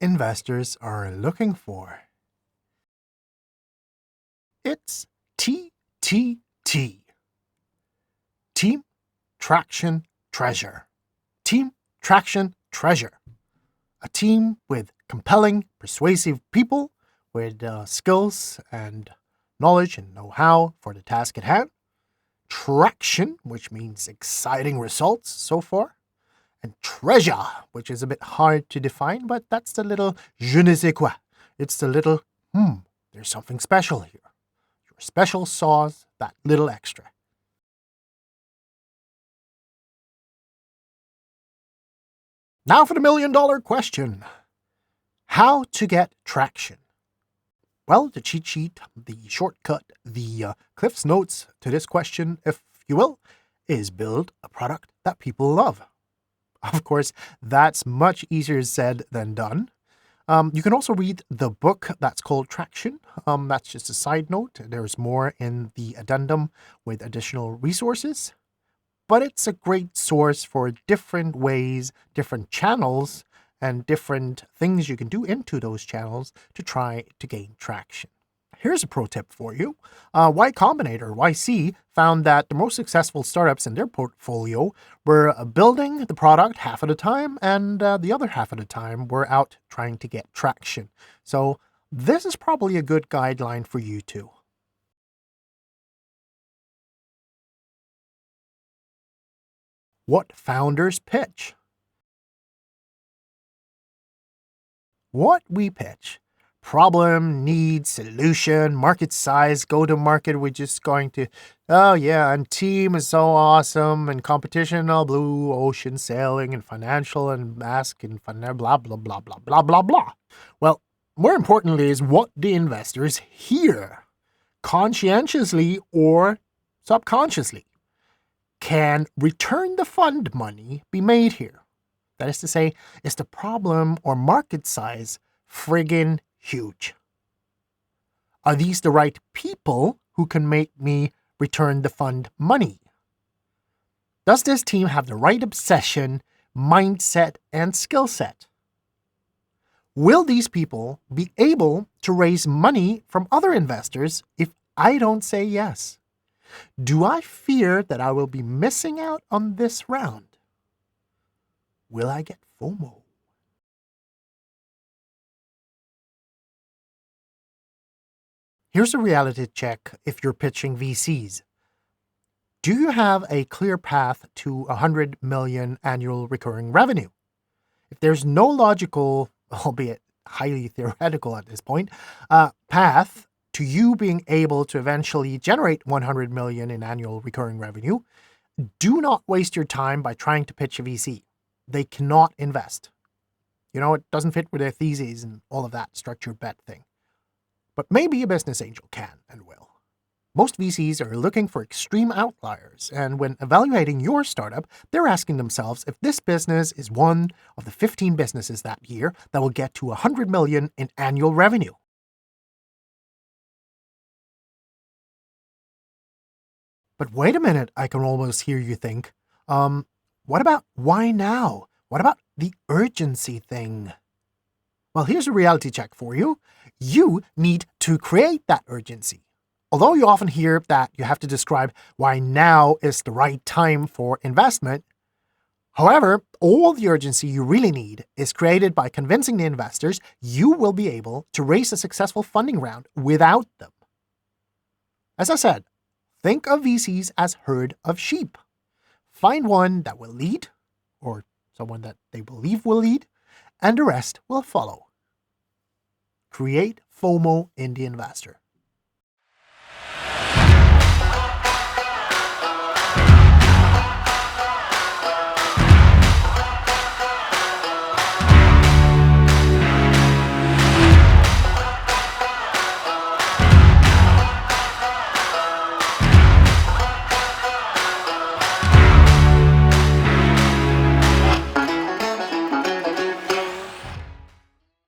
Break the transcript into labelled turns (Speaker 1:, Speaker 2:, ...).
Speaker 1: investors are looking for. It's TTT. Team Traction Treasure. Team Traction Treasure. A team with compelling, persuasive people with skills and knowledge and know-how for the task at hand. Traction, which means exciting results so far. And treasure, which is a bit hard to define, but that's the little je ne sais quoi. It's the little, there's something special here. Your special sauce, that little extra. Now for the $1,000,000 question. How to get traction? Well, the cheat sheet, the shortcut, the Cliff's Notes to this question, if you will, is build a product that people love. Of course, that's much easier said than done. You can also read the book that's called Traction. That's just a side note. There's more in the addendum with additional resources. But it's a great source for different ways, different channels, and different things you can do into those channels to try to gain traction. Here's a pro tip for you. Y Combinator, YC, found that the most successful startups in their portfolio were building the product half of the time, and the other half of the time were out trying to get traction. So this is probably a good guideline for you too. What founders pitch? What we pitch. Problem, need, solution, market size, go to market. We're just going to, oh yeah, and team is so awesome, and competition, blue ocean sailing, and financial, and mask, and blah, blah, blah, blah, blah, blah, blah. Well, more importantly is what the investors hear, conscientiously or subconsciously. Can return the fund money be made here? That is to say, is the problem or market size friggin' huge? Are these the right people who can make me return the fund money? Does this team have the right obsession, mindset, and skill set? Will these people be able to raise money from other investors if I don't say yes? Do I fear that I will be missing out on this round? Will I get FOMO? Here's a reality check if you're pitching VCs. Do you have a clear path to 100 million annual recurring revenue? If there's no logical, albeit highly theoretical at this point, path to you being able to eventually generate 100 million in annual recurring revenue, do not waste your time by trying to pitch a VC. They cannot invest. It doesn't fit with their theses and all of that structured bet thing. But maybe a business angel can and will. Most VCs are looking for extreme outliers, and when evaluating your startup, they're asking themselves if this business is one of the 15 businesses that year that will get to 100 million in annual revenue. But wait a minute, I can almost hear you think, what about why now? What about the urgency thing? Well, here's a reality check for you. You need to create that urgency. Although you often hear that you have to describe why now is the right time for investment, however, all the urgency you really need is created by convincing the investors you will be able to raise a successful funding round without them. As I said, think of VCs as herd of sheep. Find one that will lead, or someone that they believe will lead, and the rest will follow. Create FOMO in the investor.